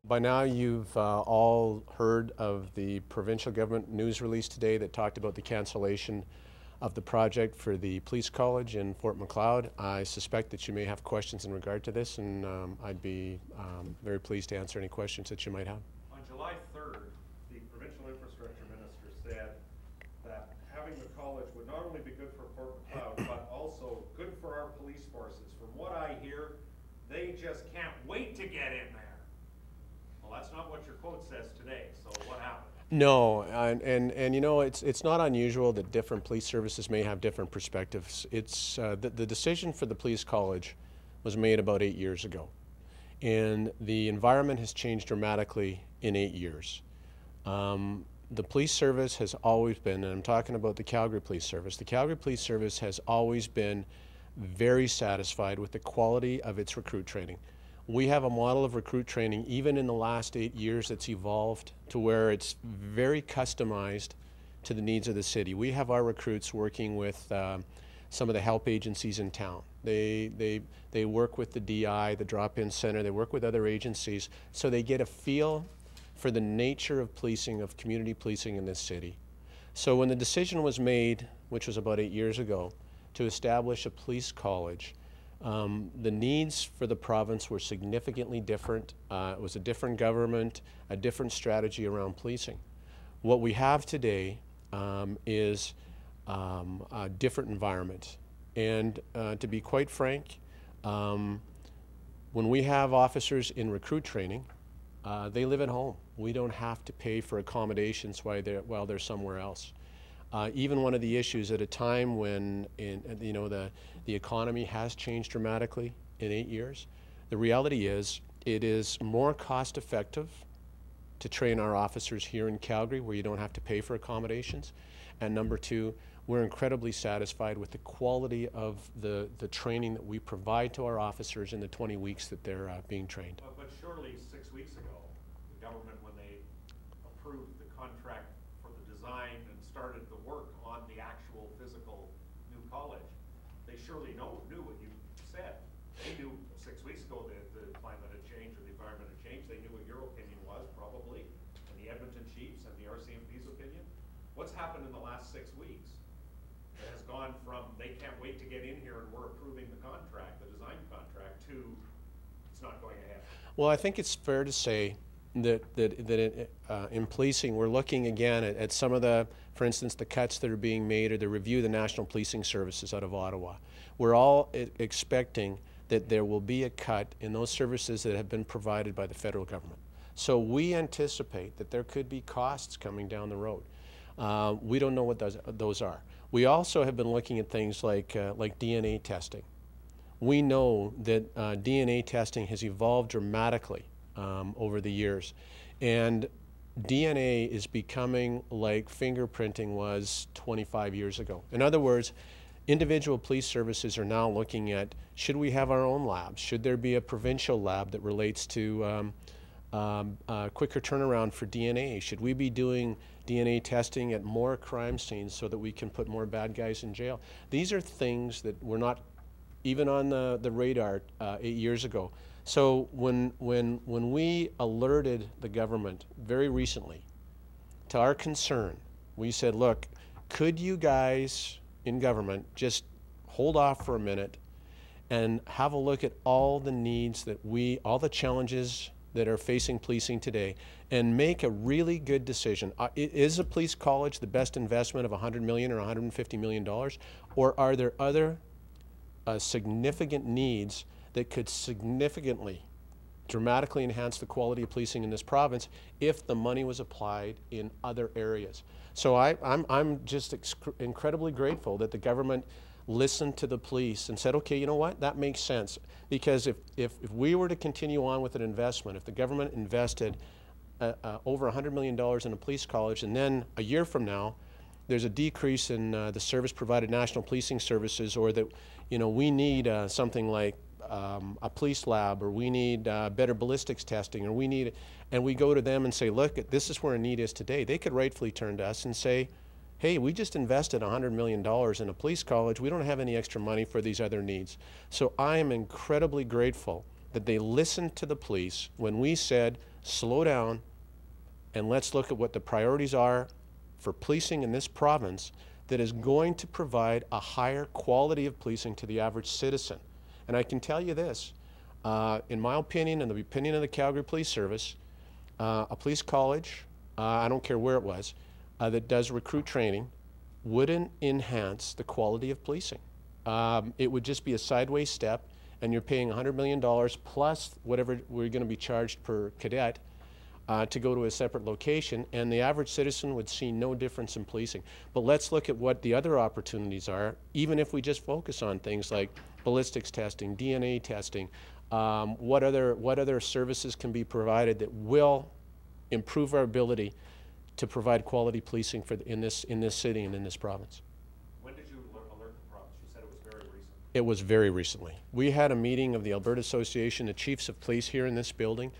By now you've all heard of the provincial government news release today that talked about the cancellation of the project for the police college in Fort Macleod. I suspect that you may have questions in regard to this, and I'd be very pleased to answer any questions that you might have. On July 3rd, the provincial infrastructure minister said that having the college would not only be good for Fort Macleod, but also good for our police forces. From what I hear, they just can't wait to get in there. Well, that's not what your quote says today, so what happened? No, and you know, it's not unusual that different police services may have different perspectives. It's the decision for the police college was made about 8 years ago, and the environment has changed dramatically in 8 years. The police service has always been, and I'm talking about the Calgary Police Service, the Calgary Police Service has always been very satisfied with the quality of its recruit training. We have a model of recruit training, even in the last 8 years, that's evolved to where it's very customized to the needs of the city. We have our recruits working with some of the help agencies in town. They work with the DI, the drop-in center, they work with other agencies, so they get a feel for the nature of policing, of community policing in this city. So when the decision was made, which was about 8 years ago, to establish a police college, the needs for the province were significantly different. It was a different government, a different strategy around policing. What we have today is a different environment. And to be quite frank, when we have officers in recruit training, they live at home. We don't have to pay for accommodations while they're somewhere else. Even one of the issues at a time when the economy has changed dramatically in 8 years, the reality is it is more cost effective to train our officers here in Calgary where you don't have to pay for accommodations. And number two, we're incredibly satisfied with the quality of the training that we provide to our officers in the 20 weeks that they're being trained. But surely 6 weeks ago, the government, when they approved the contract for the design and started the work on the actual physical new college, they surely knew what you said. They knew 6 weeks ago that the climate had changed or the environment had changed. They knew what your opinion was, probably, and the Edmonton Chiefs and the RCMP's opinion. What's happened in the last 6 weeks that has gone from they can't wait to get in here and we're approving the contract, the design contract, to it's not going ahead? Well, I think it's fair to say that in policing, we're looking again at some of the, for instance, the cuts that are being made or the review of the National Policing Services out of Ottawa. We're all expecting that there will be a cut in those services that have been provided by the federal government. So we anticipate that there could be costs coming down the road. We don't know what those are. We also have been looking at things like DNA testing. We know that DNA testing has evolved dramatically over the years, and DNA is becoming like fingerprinting was 25 years ago. In other words, individual police services are now looking at, should we have our own labs? Should there be a provincial lab that relates to quicker turnaround for DNA? Should we be doing DNA testing at more crime scenes so that we can put more bad guys in jail? These are things that were not even on the radar 8 years ago. So when we alerted the government very recently to our concern, we said, look, could you guys in government just hold off for a minute and have a look at all the needs that all the challenges that are facing policing today and make a really good decision. Is a police college the best investment of $100 million or $150 million? Or are there other significant needs that could significantly, dramatically enhance the quality of policing in this province if the money was applied in other areas? So I'm just incredibly grateful that the government listened to the police and said, okay, you know what, that makes sense. Because if we were to continue on with an investment, if the government invested over $100 million in a police college, and then a year from now, there's a decrease in the service provided national policing services, or that, you know, we need something like a police lab, or we need better ballistics testing, or we need, and we go to them and say, look, this is where a need is today. They could rightfully turn to us and say, hey, we just invested $100 million in a police college. We don't have any extra money for these other needs. So I am incredibly grateful that they listened to the police when we said, slow down and let's look at what the priorities are for policing in this province that is going to provide a higher quality of policing to the average citizen. And I can tell you this, in my opinion and the opinion of the Calgary Police Service, a police college, I don't care where it was, that does recruit training wouldn't enhance the quality of policing. It would just be a sideways step, and you're paying $100 million plus whatever we're going to be charged per cadet to go to a separate location, and the average citizen would see no difference in policing. But let's look at what the other opportunities are, even if we just focus on things like ballistics testing, DNA testing, what other services can be provided that will improve our ability to provide quality policing in this city and in this province. When did you alert the province? You said it was very recent. It was very recently. We had a meeting of the Alberta Association of Chiefs of Police here in this building.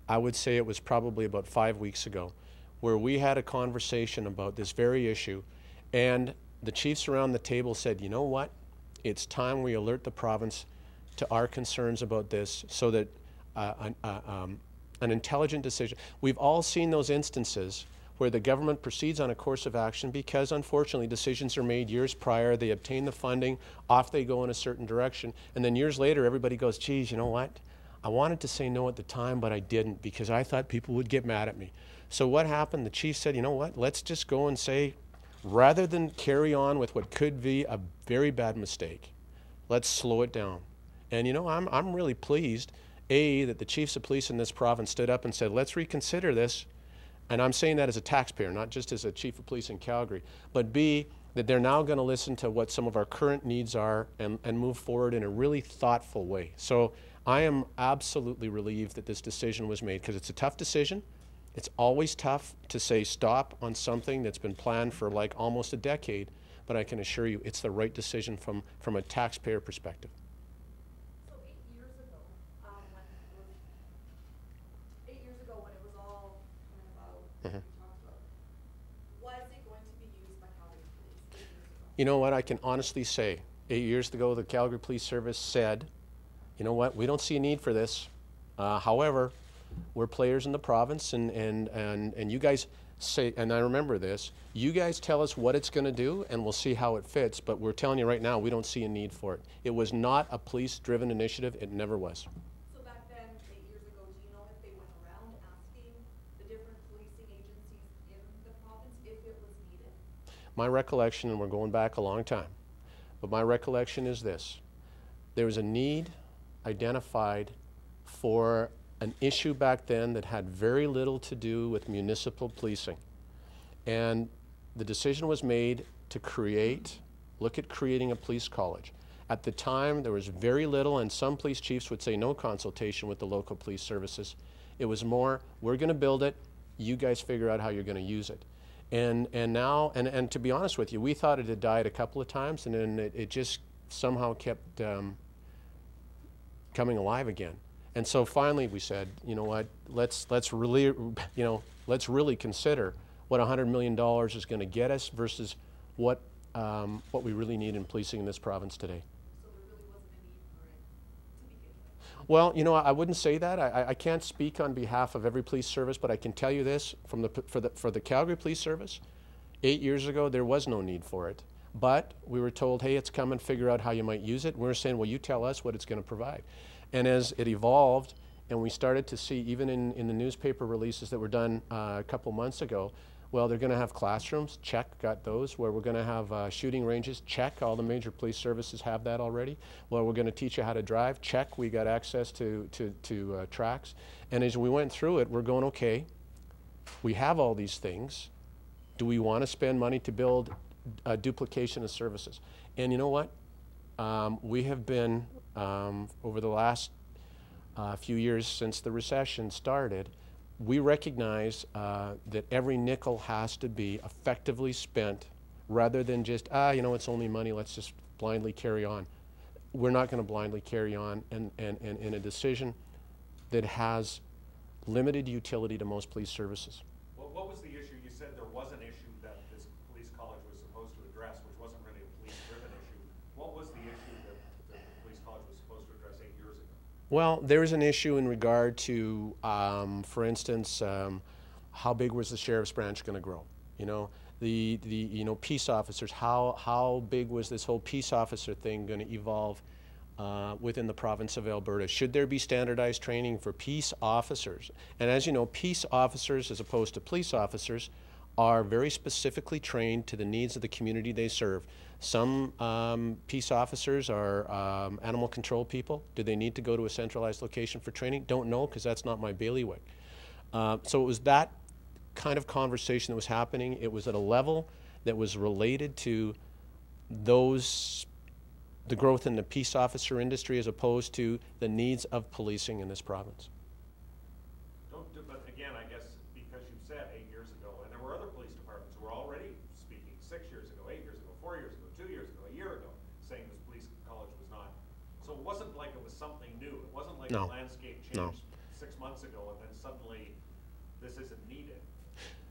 I would say it was probably about 5 weeks ago, where we had a conversation about this very issue, and the chiefs around the table said, you know what, it's time we alert the province to our concerns about this so that an intelligent decision. We've all seen those instances where the government proceeds on a course of action because unfortunately decisions are made years prior, they obtain the funding, off they go in a certain direction, and then years later everybody goes, geez, you know what? I wanted to say no at the time, but I didn't because I thought people would get mad at me. So what happened? The chief said, you know what? Let's just go and say, rather than carry on with what could be a very bad mistake, let's slow it down. And you know, I'm really pleased, A, that the chiefs of police in this province stood up and said, let's reconsider this. And I'm saying that as a taxpayer, not just as a chief of police in Calgary, but B, that they're now going to listen to what some of our current needs are and move forward in a really thoughtful way. So I am absolutely relieved that this decision was made because it's a tough decision. It's always tough to say stop on something that's been planned for like almost a decade, but I can assure you it's the right decision from a taxpayer perspective. So 8 years ago, when it was all kind of out, we talked about, was it going to be used by Calgary Police 8 years ago? You know what, I can honestly say, 8 years ago the Calgary Police Service said, you know what, we don't see a need for this. However, we're players in the province and you guys say, and I remember this, you guys tell us what it's going to do and we'll see how it fits, but we're telling you right now we don't see a need for it. It was not a police-driven initiative. It never was. So back then, 8 years ago, do you know if they went around asking the different policing agencies in the province if it was needed? My recollection, and we're going back a long time, but my recollection is this. There was a need identified for an issue back then that had very little to do with municipal policing. And the decision was made to look at creating a police college. At the time, there was very little, and some police chiefs would say no consultation with the local police services. It was more, we're going to build it, you guys figure out how you're going to use it. And now, and to be honest with you, we thought it had died a couple of times, and then it just somehow kept coming alive again. And so finally we said, you know what, let's really consider what $100 million is going to get us versus what we really need in policing in this province today. So there really wasn't a need for it to begin with? Well, you know, I wouldn't say that. I can't speak on behalf of every police service, but I can tell you this, for the Calgary Police Service, 8 years ago there was no need for it. But we were told, hey, it's come and figure out how you might use it. And we were saying, well, you tell us what it's going to provide. And as it evolved, and we started to see, even in the newspaper releases that were done a couple months ago, well, they're going to have classrooms, check, got those. Where we're going to have shooting ranges, check, all the major police services have that already. Well, we're going to teach you how to drive, check, we got access to tracks. And as we went through it, we're going, okay, we have all these things. Do we want to spend money to build a duplication of services? And you know what? We have been, over the last few years since the recession started, we recognize that every nickel has to be effectively spent rather than just, you know, it's only money, let's just blindly carry on. We're not going to blindly carry on in a decision that has limited utility to most police services. Well, what was the issue? You said there was an issue that this police college was supposed to address, which wasn't really a police-driven issue. What was the issue that the police college was supposed to address 8 years ago? Well, there's an issue in regard to, for instance, how big was the sheriff's branch going to grow? You know, the peace officers. How big was this whole peace officer thing going to evolve within the province of Alberta? Should there be standardized training for peace officers? And as you know, peace officers, as opposed to police officers, are very specifically trained to the needs of the community they serve. Some peace officers are animal control people. Do they need to go to a centralized location for training? Don't know, because that's not my bailiwick. So it was that kind of conversation that was happening. It was at a level that was related to the growth in the peace officer industry as opposed to the needs of policing in this province. But again, I guess because you said 8 years ago, and there were other police departments who were already speaking 6 years ago, 8 years ago, 4 years ago, 2 years ago, a year ago, saying this police college was not. So it wasn't like it was something new. It wasn't like the landscape changed 6 months ago and then suddenly this isn't needed.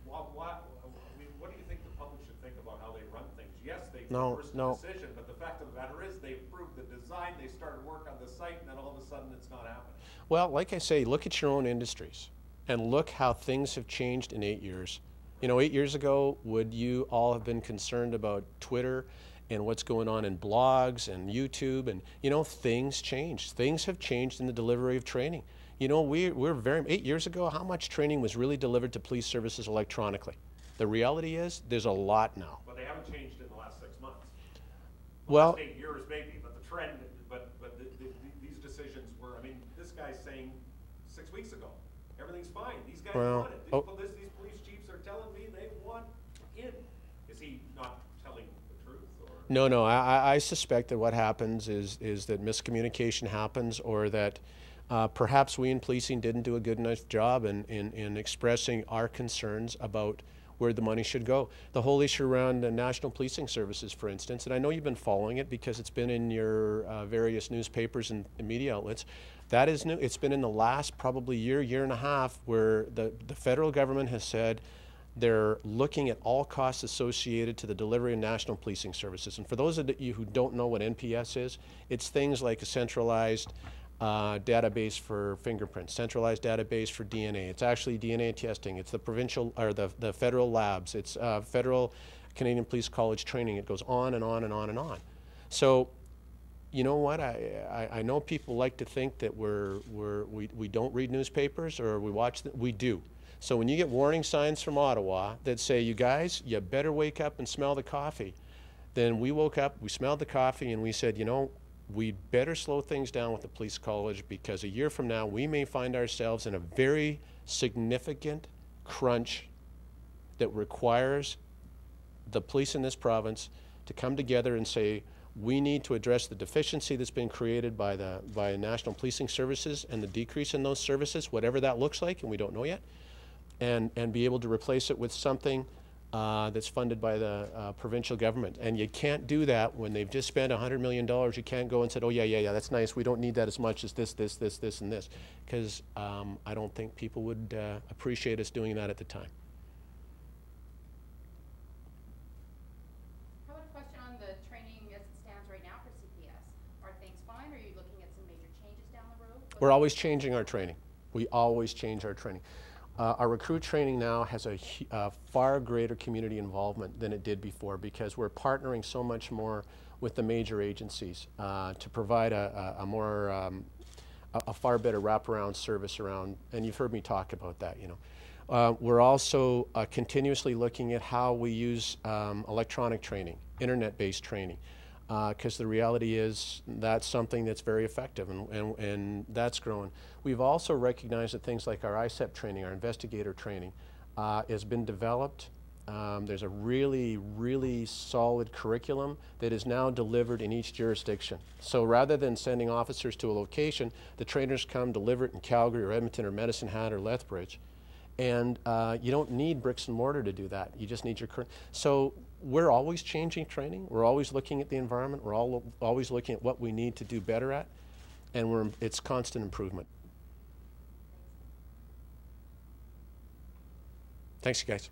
What do you think the public should think about how they run things? Yes, they forced the decision, but the fact of the matter is they approved the design, they started work on the site, and then all of a sudden it's not happening. Well, like I say, look at your own industries and look how things have changed in 8 years. You know, 8 years ago, would you all have been concerned about Twitter and what's going on in blogs and YouTube? And, you know, things changed. Things have changed in the delivery of training. You know, we're very, 8 years ago, how much training was really delivered to police services electronically? The reality is, there's a lot now. But they haven't changed in the last 6 months. Well, last 8 years maybe, but the trend, these decisions were, I mean, this guy's saying 6 weeks ago, everything's fine. These guys want it. These police chiefs are telling me they want in. Is he not telling the truth? Or? No. I suspect that what happens is that miscommunication happens, or that perhaps we in policing didn't do a good enough job in expressing our concerns about where the money should go. The whole issue around national policing services, for instance, and I know you've been following it because it's been in your various newspapers and media outlets. That is new. It's been in the last probably year and a half, where the federal government has said they're looking at all costs associated to the delivery of national policing services. And for those of you who don't know what NPS is, it's things like a centralized database for fingerprints, centralized database for DNA. It's actually DNA testing. It's the provincial or the federal labs. It's federal Canadian Police College training. It goes on and on and on and on. So, you know what? I know people like to think that we don't read newspapers or we watch them. We do. So when you get warning signs from Ottawa that say, you guys, you better wake up and smell the coffee, then we woke up, we smelled the coffee, and we said, you know, we better slow things down with the police college, because a year from now we may find ourselves in a very significant crunch that requires the police in this province to come together and say, we need to address the deficiency that's been created by national policing services and the decrease in those services, whatever that looks like, and we don't know yet, and be able to replace it with something that's funded by the provincial government. And you can't do that when they've just spent $100 million. You can't go and say, oh yeah, that's nice. We don't need that as much as this, and this. Because I don't think people would appreciate us doing that at the time. How about a question on the training as it stands right now for CPS? Are things fine? Are you looking at some major changes down the road? We're always changing our training. We always change our training. Our recruit training now has a far greater community involvement than it did before, because we're partnering so much more with the major agencies to provide a far better wraparound service around, and you've heard me talk about that, you know. We're also continuously looking at how we use electronic training, internet-based training, because the reality is that's something that's very effective, and that's growing. We've also recognized that things like our ICEP training, our investigator training, has been developed. There's a really solid curriculum that is now delivered in each jurisdiction. So rather than sending officers to a location, the trainers come deliver it in Calgary or Edmonton or Medicine Hat or Lethbridge. And you don't need bricks and mortar to do that. You just need your current. So we're always changing training. We're always looking at the environment. We're always looking at what we need to do better at. And it's constant improvement. Thanks, you guys.